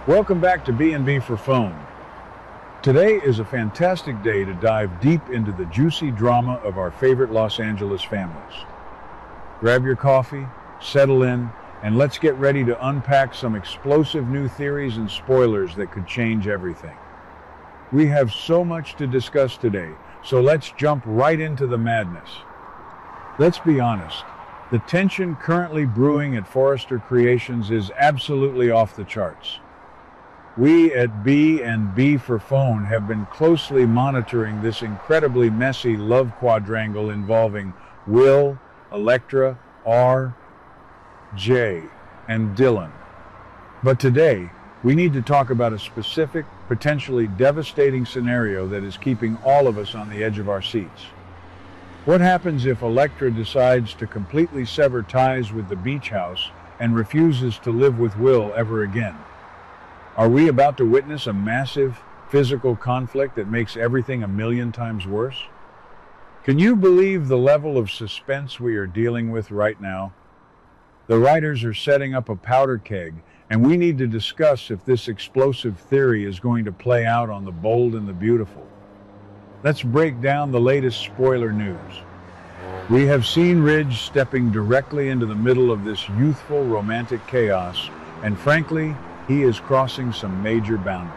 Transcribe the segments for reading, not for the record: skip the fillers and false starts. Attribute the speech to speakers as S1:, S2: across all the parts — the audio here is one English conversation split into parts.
S1: Welcome back to B&B for Phone. Today is a fantastic day to dive deep into the juicy drama of our favorite Los Angeles families. Grab your coffee, settle in, and let's get ready to unpack some explosive new theories and spoilers that could change everything. We have so much to discuss today, so let's jump right into the madness. Let's be honest, the tension currently brewing at Forrester Creations is absolutely off the charts. We at B&B for Phone have been closely monitoring this incredibly messy love quadrangle involving Will, Electra, R, J, and Dylan. But today, we need to talk about a specific, potentially devastating scenario that is keeping all of us on the edge of our seats. What happens if Electra decides to completely sever ties with the beach house and refuses to live with Will ever again? Are we about to witness a massive physical conflict that makes everything a million times worse? Can you believe the level of suspense we are dealing with right now? The writers are setting up a powder keg, and we need to discuss if this explosive theory is going to play out on The Bold and the Beautiful. Let's break down the latest spoiler news. We have seen Ridge stepping directly into the middle of this youthful romantic chaos, and frankly, he is crossing some major boundaries.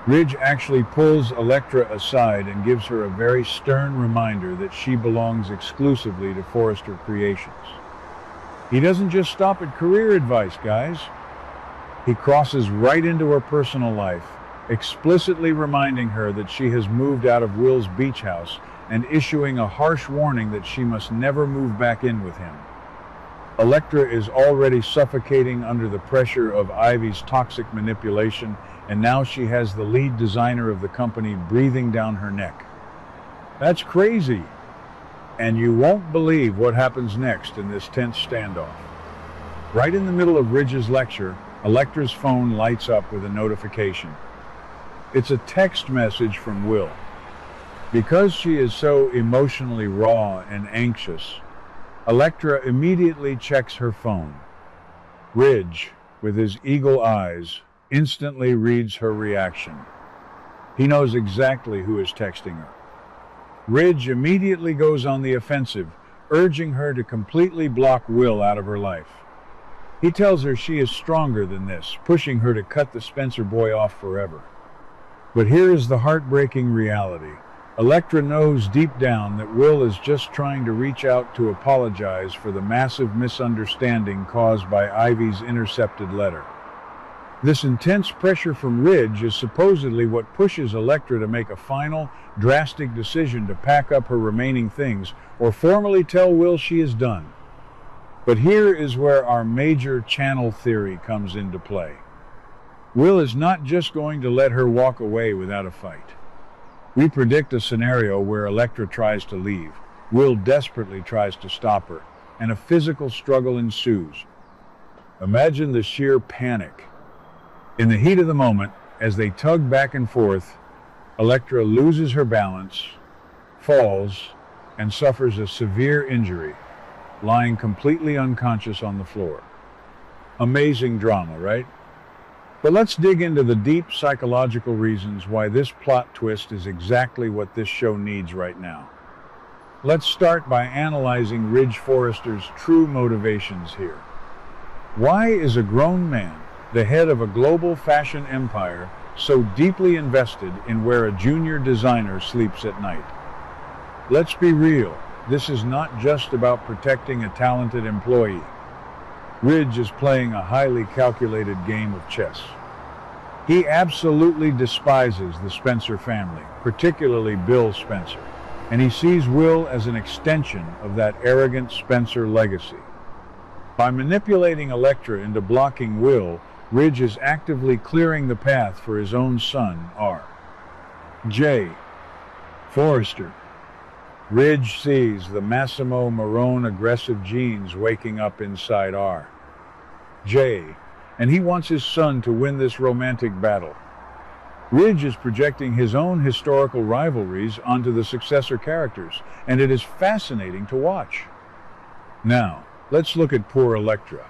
S1: Ridge actually pulls Electra aside and gives her a very stern reminder that she belongs exclusively to Forrester Creations. He doesn't just stop at career advice, guys. He crosses right into her personal life, explicitly reminding her that she has moved out of Will's beach house and issuing a harsh warning that she must never move back in with him. Electra is already suffocating under the pressure of Ivy's toxic manipulation, and now she has the lead designer of the company breathing down her neck. That's crazy. And you won't believe what happens next in this tense standoff. Right in the middle of Ridge's lecture, Electra's phone lights up with a notification. It's a text message from Will. Because she is so emotionally raw and anxious, Electra immediately checks her phone. Ridge, with his eagle eyes, instantly reads her reaction. He knows exactly who is texting her. Ridge immediately goes on the offensive, urging her to completely block Will out of her life. He tells her she is stronger than this, pushing her to cut the Spencer boy off forever. But here is the heartbreaking reality. Electra knows deep down that Will is just trying to reach out to apologize for the massive misunderstanding caused by Ivy's intercepted letter. This intense pressure from Ridge is supposedly what pushes Electra to make a final, drastic decision to pack up her remaining things or formally tell Will she is done. But here is where our major channel theory comes into play. Will is not just going to let her walk away without a fight. We predict a scenario where Electra tries to leave, Will desperately tries to stop her, and a physical struggle ensues. Imagine the sheer panic. In the heat of the moment, as they tug back and forth, Electra loses her balance, falls, and suffers a severe injury, lying completely unconscious on the floor. Amazing drama, right? But let's dig into the deep psychological reasons why this plot twist is exactly what this show needs right now. Let's start by analyzing Ridge Forrester's true motivations here. Why is a grown man, the head of a global fashion empire, so deeply invested in where a junior designer sleeps at night? Let's be real, this is not just about protecting a talented employee. Ridge is playing a highly calculated game of chess. He absolutely despises the Spencer family, particularly Bill Spencer, and he sees Will as an extension of that arrogant Spencer legacy. By manipulating Electra into blocking Will, Ridge is actively clearing the path for his own son, R. J. Forrester. Ridge sees the Massimo Marone aggressive genes waking up inside R. J, and he wants his son to win this romantic battle. Ridge is projecting his own historical rivalries onto the successor characters, and it is fascinating to watch. Now, let's look at poor Electra.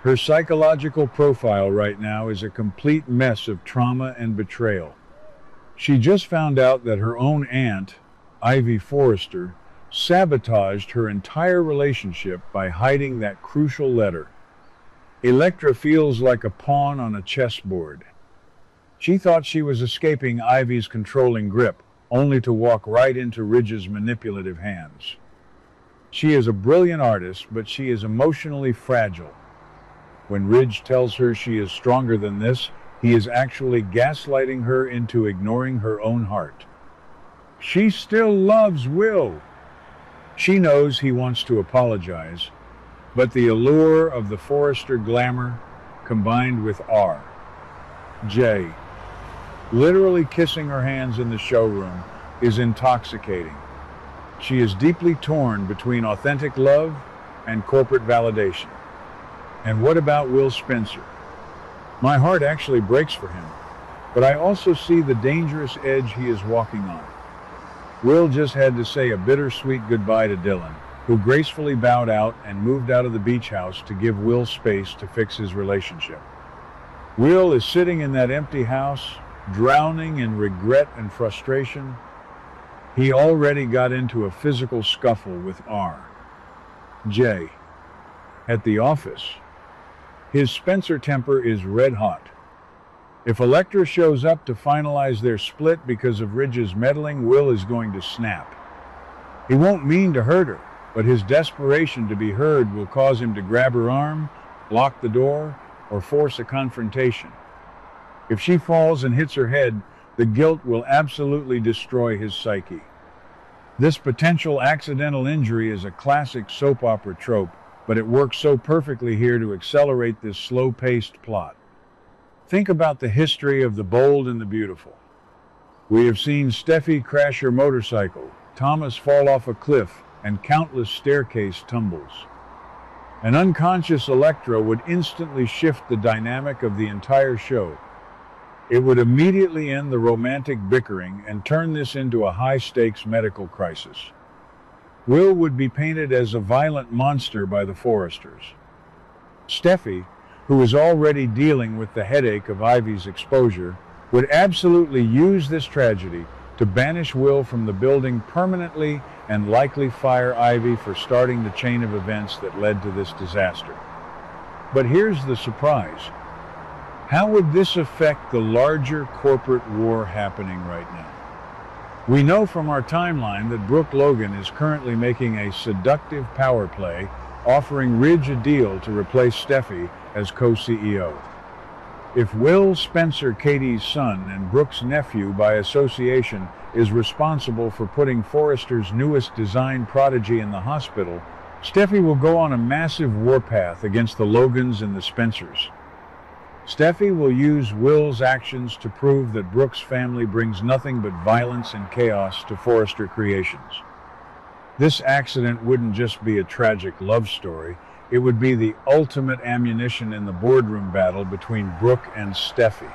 S1: Her psychological profile right now is a complete mess of trauma and betrayal. She just found out that her own aunt, Ivy Forrester, sabotaged her entire relationship by hiding that crucial letter. Electra feels like a pawn on a chessboard. She thought she was escaping Ivy's controlling grip, only to walk right into Ridge's manipulative hands. She is a brilliant artist, but she is emotionally fragile. When Ridge tells her she is stronger than this, he is actually gaslighting her into ignoring her own heart. She still loves Will. She knows he wants to apologize, but the allure of the Forrester glamour, combined with R.J. literally kissing her hands in the showroom, is intoxicating. She is deeply torn between authentic love and corporate validation. And what about Will Spencer? My heart actually breaks for him, but I also see the dangerous edge he is walking on. Will just had to say a bittersweet goodbye to Dylan, who gracefully bowed out and moved out of the beach house to give Will space to fix his relationship. Will is sitting in that empty house, drowning in regret and frustration. He already got into a physical scuffle with R.J. at the office. His Spencer temper is red hot. If Electra shows up to finalize their split because of Ridge's meddling, Will is going to snap. He won't mean to hurt her, but his desperation to be heard will cause him to grab her arm, lock the door, or force a confrontation. If she falls and hits her head, the guilt will absolutely destroy his psyche. This potential accidental injury is a classic soap opera trope, but it works so perfectly here to accelerate this slow-paced plot. Think about the history of the bold and the beautiful. We have seen Steffi crash her motorcycle, Thomas fall off a cliff, and countless staircase tumbles. An unconscious Electra would instantly shift the dynamic of the entire show. It would immediately end the romantic bickering and turn this into a high-stakes medical crisis. Will would be painted as a violent monster by the Forresters. Steffi, who is already dealing with the headache of Ivy's exposure, would absolutely use this tragedy to banish Will from the building permanently and likely fire Ivy for starting the chain of events that led to this disaster. But here's the surprise. How would this affect the larger corporate war happening right now? We know from our timeline that Brooke Logan is currently making a seductive power play, offering Ridge a deal to replace Steffi as co-CEO. If Will Spencer, Katie's son, and Brooke's nephew by association, is responsible for putting Forrester's newest design prodigy in the hospital, Steffi will go on a massive warpath against the Logans and the Spencers. Steffi will use Will's actions to prove that Brooke's family brings nothing but violence and chaos to Forrester Creations. This accident wouldn't just be a tragic love story, it would be the ultimate ammunition in the boardroom battle between Brooke and Steffi.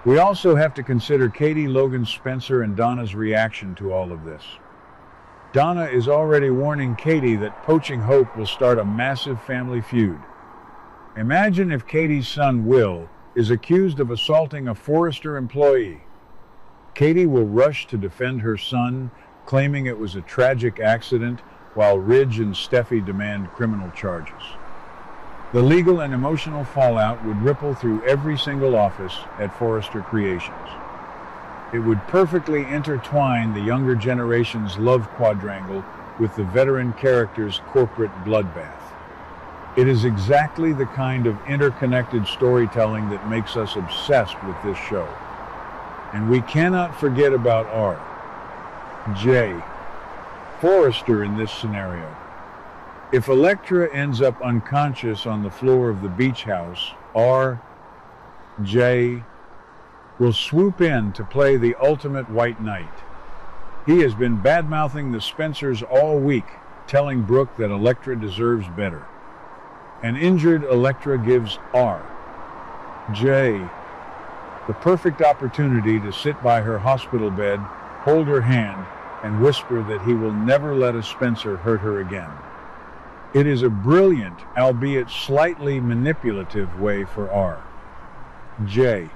S1: We also have to consider Katie, Logan, Spencer, and Donna's reaction to all of this. Donna is already warning Katie that poaching Hope will start a massive family feud. Imagine if Katie's son, Will, is accused of assaulting a Forrester employee. Katie will rush to defend her son, claiming it was a tragic accident, while Ridge and Steffi demand criminal charges. The legal and emotional fallout would ripple through every single office at Forrester Creations. It would perfectly intertwine the younger generation's love quadrangle with the veteran character's corporate bloodbath. It is exactly the kind of interconnected storytelling that makes us obsessed with this show. And we cannot forget about R.J. Forrester in this scenario. If Electra ends up unconscious on the floor of the beach house, R.J. will swoop in to play the ultimate white knight. He has been bad-mouthing the Spencers all week, telling Brooke that Electra deserves better. An injured Electra gives R.J. the perfect opportunity to sit by her hospital bed, hold her hand, and whisper that he will never let a Spencer hurt her again. It is a brilliant, albeit slightly manipulative way for R.J.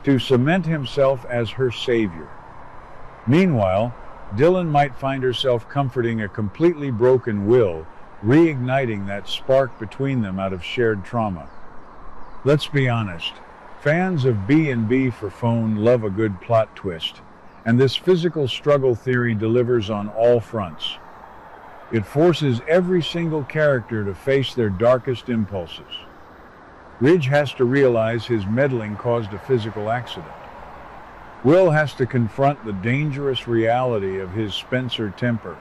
S1: to cement himself as her savior. Meanwhile, Dylan might find herself comforting a completely broken Will, reigniting that spark between them out of shared trauma. Let's be honest, fans of B&B for Phone love a good plot twist, and this physical struggle theory delivers on all fronts. It forces every single character to face their darkest impulses. Ridge has to realize his meddling caused a physical accident. Will has to confront the dangerous reality of his Spencer temper.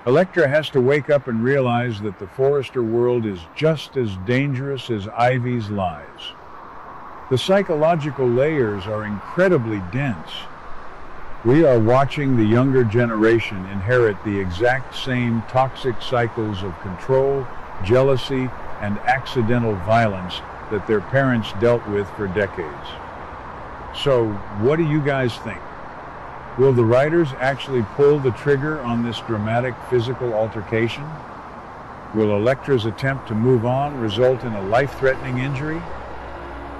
S1: Electra has to wake up and realize that the Forrester world is just as dangerous as Ivy's lies. The psychological layers are incredibly dense. We are watching the younger generation inherit the exact same toxic cycles of control, jealousy, and accidental violence that their parents dealt with for decades. So, what do you guys think? Will the writers actually pull the trigger on this dramatic physical altercation? Will Electra's attempt to move on result in a life-threatening injury?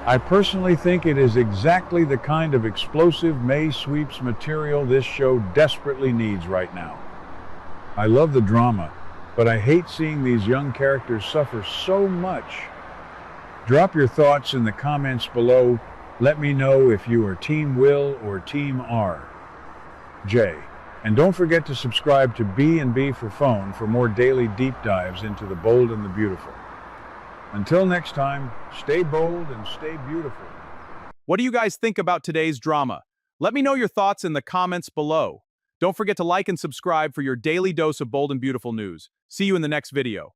S1: I personally think it is exactly the kind of explosive May sweeps material this show desperately needs right now. I love the drama, but I hate seeing these young characters suffer so much. Drop your thoughts in the comments below. Let me know if you are Team Will or Team R.J. And don't forget to subscribe to B&B for Phone for more daily deep dives into the bold and the beautiful. Until next time, stay bold and stay beautiful.
S2: What do you guys think about today's drama? Let me know your thoughts in the comments below. Don't forget to like and subscribe for your daily dose of bold and beautiful news. See you in the next video.